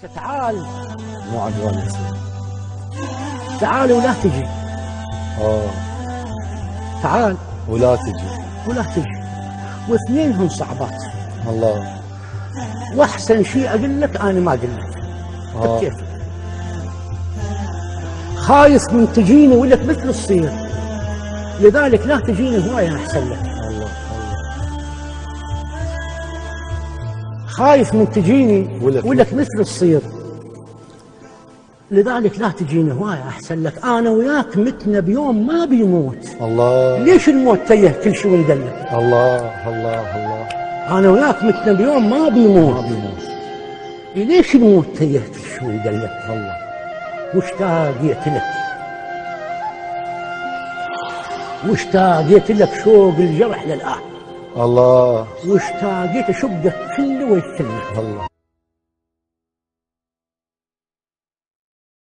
تعال مو عدوان يصير. تعال ولا تجي. تعال ولا تجي. ولا تجي، واثنينهم صعبات. الله. واحسن شيء اقول لك انا ما اقول لك. بكيف خايف من تجيني ولك مثل الصير، لذلك لا تجيني هوايه احسن لك. الله. خايف من تجيني ولك مثل الصير، لذلك لا تجيني هوايه احسن لك. انا وياك متنا بيوم ما بيموت. الله. ليش الموت تيه كل شيء وندلك؟ الله الله الله. انا وياك متنا بيوم ما بيموت. ما بيموت. ليش الموت تيه كل شيء وندلك؟ الله. واشتاقيت لك، واشتاقيت لك شوق الجرح للآن. الله. واشتاقيت اشقك كله ويكلك. الله.